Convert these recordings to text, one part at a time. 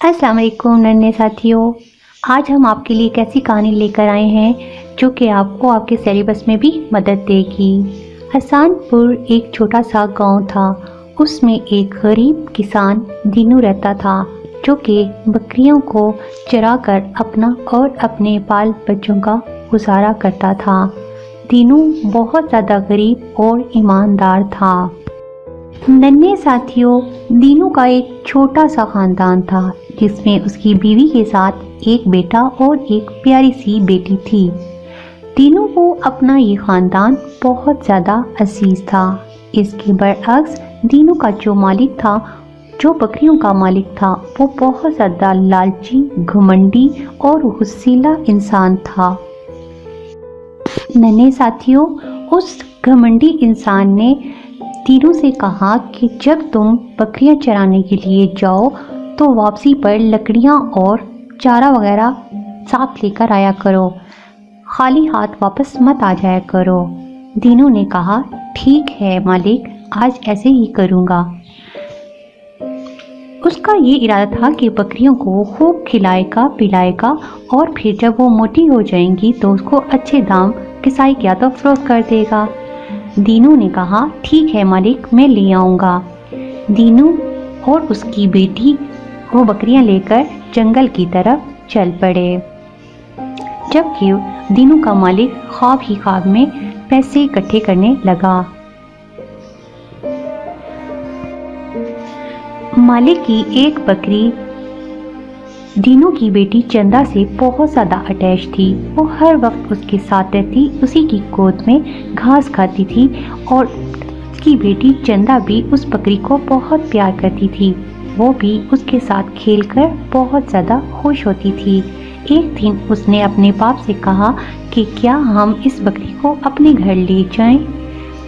अस्सलाम वालेकुम नन्हे साथियों। आज हम आपके लिए एक ऐसी कहानी लेकर आए हैं जो कि आपको आपके सिलेबस में भी मदद देगी। हसनपुर एक छोटा सा गांव था। उसमें एक गरीब किसान दीनू रहता था जो कि बकरियों को चराकर अपना और अपने बाल बच्चों का गुजारा करता था। दीनू बहुत ज़्यादा गरीब और ईमानदार था। नन्हे साथियों, दीनू का एक छोटा सा खानदान था जिसमें उसकी बीवी के साथ एक बेटा और एक प्यारी सी बेटी थी। दीनू को अपना ये खानदान बहुत ज़्यादा अजीज था। इसके बरअक्स दीनू का जो मालिक था, जो बकरियों का मालिक था, वो बहुत ज़्यादा लालची, घमंडी और गुस्सीला इंसान था। नन्हे साथियों, उस घमंडी इंसान ने दीनू से कहा कि जब तुम बकरियां चराने के लिए जाओ तो वापसी पर लकड़ियां और चारा वगैरह साथ लेकर आया करो, खाली हाथ वापस मत आ जाया करो। दीनू ने कहा, ठीक है मालिक, आज ऐसे ही करूँगा। उसका ये इरादा था कि बकरियों को खूब खिलाएगा पिलाएगा और फिर जब वो मोटी हो जाएंगी तो उसको अच्छे दाम किसाई किया तो फरोख्त कर देगा। दीनू ने कहा, ठीक है मालिक, मैं ले आऊँगा। दीनू और उसकी बेटी वो बकरियां लेकर जंगल की तरफ चल पड़े। जबकि दीनू का मालिक ख्वाब ही ख्वाब में पैसे इकट्ठे करने लगा। मालिक की एक बकरी दीनू की बेटी चंदा से बहुत ज़्यादा अटैच थी। वो हर वक्त उसके साथ रहती, उसी की गोद में घास खाती थी और उसकी बेटी चंदा भी उस बकरी को बहुत प्यार करती थी। वो भी उसके साथ खेलकर बहुत ज़्यादा खुश होती थी। एक दिन उसने अपने बाप से कहा कि क्या हम इस बकरी को अपने घर ले जाएं?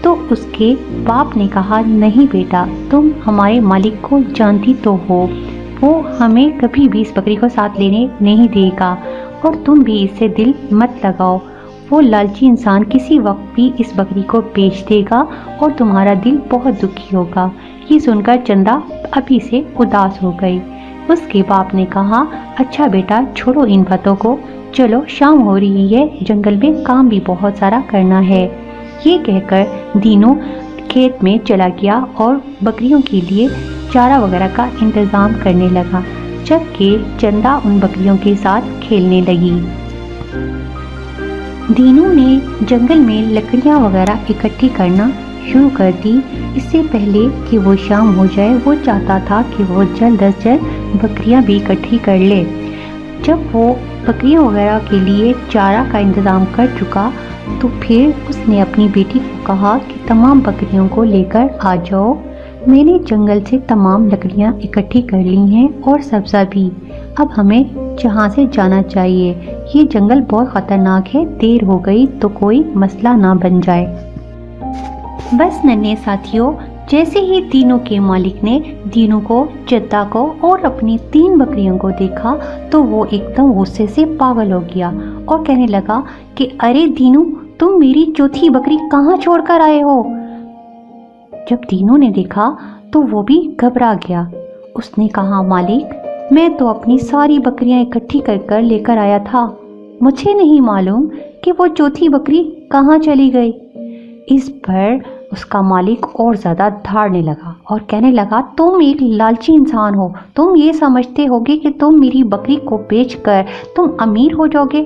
तो उसके बाप ने कहा, नहीं बेटा, तुम हमारे मालिक को जानती तो हो, वो हमें कभी भी इस बकरी को साथ लेने नहीं देगा और तुम भी इससे दिल मत लगाओ। वो लालची इंसान किसी वक्त भी इस बकरी को बेच देगा और तुम्हारा दिल बहुत दुखी होगा। ये सुनकर चंदा अभी से उदास हो गई। उसके बाप ने कहा, अच्छा बेटा, छोड़ो इन बातों को, चलो शाम हो रही है, जंगल में काम भी बहुत सारा करना है। ये कहकर दीनू खेत में चला गया और बकरियों के लिए चारा वगैरह का इंतज़ाम करने लगा, जबकि चंदा उन बकरियों के साथ खेलने लगी। दीनू ने जंगल में लकड़ियाँ वगैरह इकट्ठी करना शुरू कर दी। इससे पहले कि वो शाम हो जाए, वो चाहता था कि वो जल्द अज जल्द बकरियाँ भी इकट्ठी कर ले। जब वो बकरियाँ वगैरह के लिए चारा का इंतज़ाम कर चुका तो फिर उसने अपनी बेटी को कहा कि तमाम बकरियों को लेकर आ जाओ, मैंने जंगल से तमाम लकड़ियाँ इकट्ठी कर ली हैं और सब्ज़ा भी। अब हमें जहाँ से जाना चाहिए, ये जंगल बहुत ख़तरनाक है, देर हो गई तो कोई मसला ना बन जाए। बस नन्हे साथियों, जैसे ही दीनू के मालिक ने दीनू को, चंदा को और अपनी 3 बकरियों को देखा तो वो एकदम गुस्से से पागल हो गया और कहने लगा कि अरे दीनू, तुम मेरी चौथी बकरी कहाँ छोड़कर आए हो? जब दीनू ने देखा तो वो भी घबरा गया। उसने कहा, मालिक, मैं तो अपनी सारी बकरियां इकट्ठी कर लेकर आया था, मुझे नहीं मालूम कि वो चौथी बकरी कहाँ चली गई। इस पर उसका मालिक और ज़्यादा धाड़ने लगा और कहने लगा, तुम एक लालची इंसान हो, तुम ये समझते होगे कि तुम मेरी बकरी को बेचकर तुम अमीर हो जाओगे।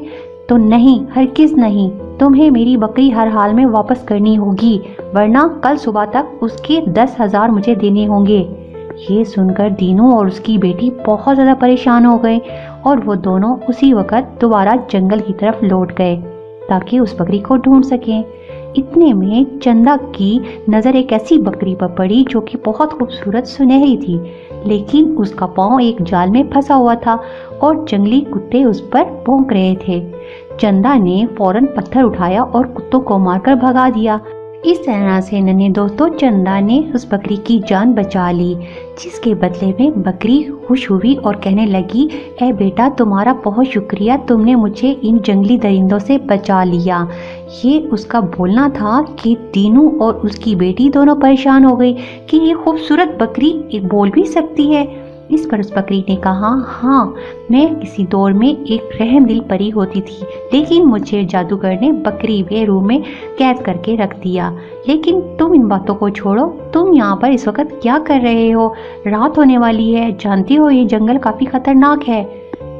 तो नहीं, हरगिज़ नहीं, तुम्हें मेरी बकरी हर हाल में वापस करनी होगी, वरना कल सुबह तक उसके 10,000 मुझे देने होंगे। ये सुनकर दीनू और उसकी बेटी बहुत ज़्यादा परेशान हो गए और वो दोनों उसी वक्त दोबारा जंगल की तरफ लौट गए ताकि उस बकरी को ढूंढ सकें। इतने में चंदा की नज़र एक ऐसी बकरी पर पड़ी जो कि बहुत खूबसूरत सुनहरी थी, लेकिन उसका पाँव एक जाल में फंसा हुआ था और जंगली कुत्ते उस पर भौंक रहे थे। चंदा ने फौरन पत्थर उठाया और कुत्तों को मारकर भगा दिया। इस तरह से नन्हे दोस्तों, चंदा ने उस बकरी की जान बचा ली, जिसके बदले में बकरी खुश हुई और कहने लगी, ए बेटा, तुम्हारा बहुत शुक्रिया, तुमने मुझे इन जंगली दरिंदों से बचा लिया। ये उसका बोलना था कि दीनू और उसकी बेटी दोनों परेशान हो गई कि ये खूबसूरत बकरी बोल भी सकती है। इस पर उस बकरी ने कहा, हाँ, मैं किसी दौर में एक रहमदिल परी होती थी, लेकिन मुझे जादूगर ने बकरी के रूप में कैद करके रख दिया। लेकिन तुम इन बातों को छोड़ो, तुम यहाँ पर इस वक्त क्या कर रहे हो? रात होने वाली है, जानती हो ये जंगल काफ़ी खतरनाक है।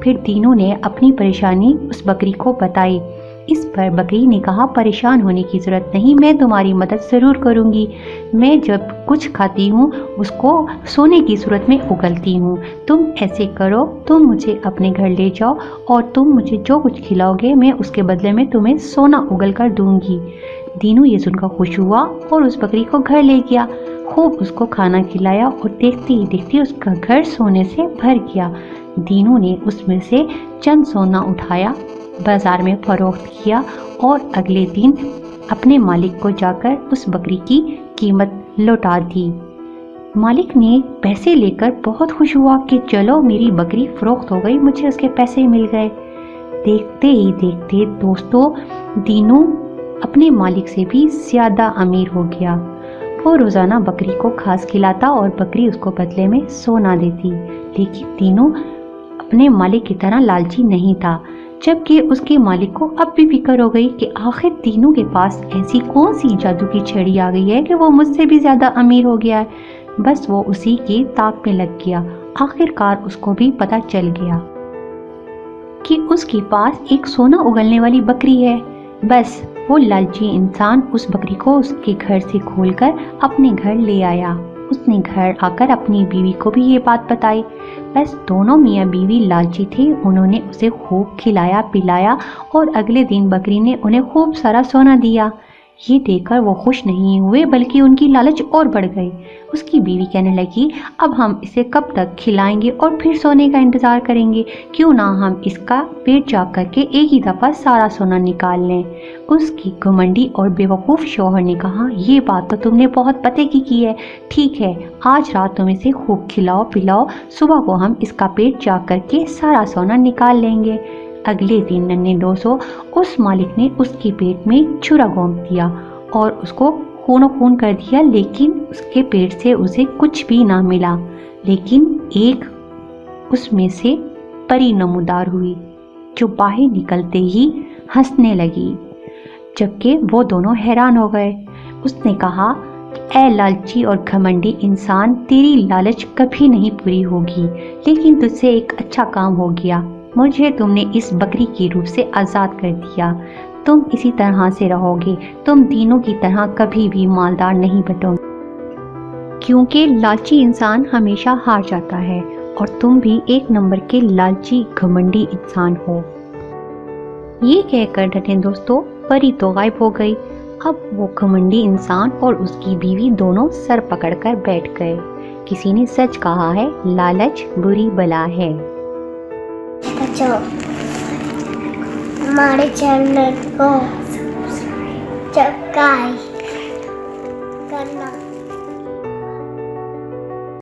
फिर तीनों ने अपनी परेशानी उस बकरी को बताई। इस पर बकरी ने कहा, परेशान होने की ज़रूरत नहीं, मैं तुम्हारी मदद ज़रूर करूँगी। मैं जब कुछ खाती हूँ उसको सोने की सूरत में उगलती हूँ। तुम ऐसे करो, तुम मुझे अपने घर ले जाओ और तुम मुझे जो कुछ खिलाओगे मैं उसके बदले में तुम्हें सोना उगल कर दूँगी। दीनू ये सुनकर खुश हुआ और उस बकरी को घर ले गया, खूब उसको खाना खिलाया और देखते ही देखते उसका घर सोने से भर गया। दीनू ने उसमें से चंद सोना उठाया, बाजार में फरोख्त किया और अगले दिन अपने मालिक को जाकर उस बकरी की कीमत लौटा दी। मालिक ने पैसे लेकर बहुत खुश हुआ कि चलो मेरी बकरी फरोख्त हो गई, मुझे उसके पैसे मिल गए। देखते ही देखते दोस्तों, दीनू अपने मालिक से भी ज़्यादा अमीर हो गया। वो रोज़ाना बकरी को घास खिलाता और बकरी उसको बदले में सोना देती। लेकिन दीनू अपने मालिक की तरह लालची नहीं था, जबकि उसके मालिक को अब भी फिक्र हो गई कि आखिर दीनू के पास ऐसी कौन सी जादू की छड़ी आ गई है कि वो मुझसे भी ज़्यादा अमीर हो गया है। बस वो उसी की ताक में लग गया। आखिरकार उसको भी पता चल गया कि उसके पास एक सोना उगलने वाली बकरी है। बस वो लालची इंसान उस बकरी को उसके घर से खोलकर अपने घर ले आया। उसने घर आकर अपनी बीवी को भी ये बात बताई। बस दोनों मियाँ बीवी लालची थे, उन्होंने उसे खूब खिलाया पिलाया और अगले दिन बकरी ने उन्हें खूब सारा सोना दिया। ये देखकर वो खुश नहीं हुए बल्कि उनकी लालच और बढ़ गई। उसकी बीवी कहने लगी, अब हम इसे कब तक खिलाएंगे और फिर सोने का इंतज़ार करेंगे, क्यों ना हम इसका पेट चाक करके एक ही दफ़ा सारा सोना निकाल लें। उसकी घमंडी और बेवकूफ़ शौहर ने कहा, ये बात तो तुमने बहुत पते की है, ठीक है, आज रात तुम इसे खूब खिलाओ पिलाओ, सुबह को हम इसका पेट चाक करके सारा सोना निकाल लेंगे। अगले दिन नन्हे दोस्तों, उस मालिक ने उसके पेट में छुरा घोंप दिया और उसको खूनो खून कर दिया, लेकिन उसके पेट से उसे कुछ भी ना मिला। लेकिन एक उसमें से परी नमूदार हुई जो बाहर निकलते ही हंसने लगी, जबकि वो दोनों हैरान हो गए। उसने कहा, ऐ लालची और घमंडी इंसान, तेरी लालच कभी नहीं पूरी होगी, लेकिन तुझसे एक अच्छा काम हो गया, मुझे तुमने इस बकरी के रूप से आज़ाद कर दिया। तुम इसी तरह से रहोगे, तुम तीनों की तरह कभी भी मालदार नहीं बनोगे, क्योंकि लालची इंसान हमेशा हार जाता है और तुम भी एक नंबर के लालची घमंडी इंसान हो। ये कहकर नन्हे दोस्तों, परी तो गायब हो गई। अब वो घमंडी इंसान और उसकी बीवी दोनों सर पकड़कर बैठ गए। किसी ने सच कहा है, लालच बुरी बला है। बच्चों, हमारे चैनल को सब्सक्राइब करना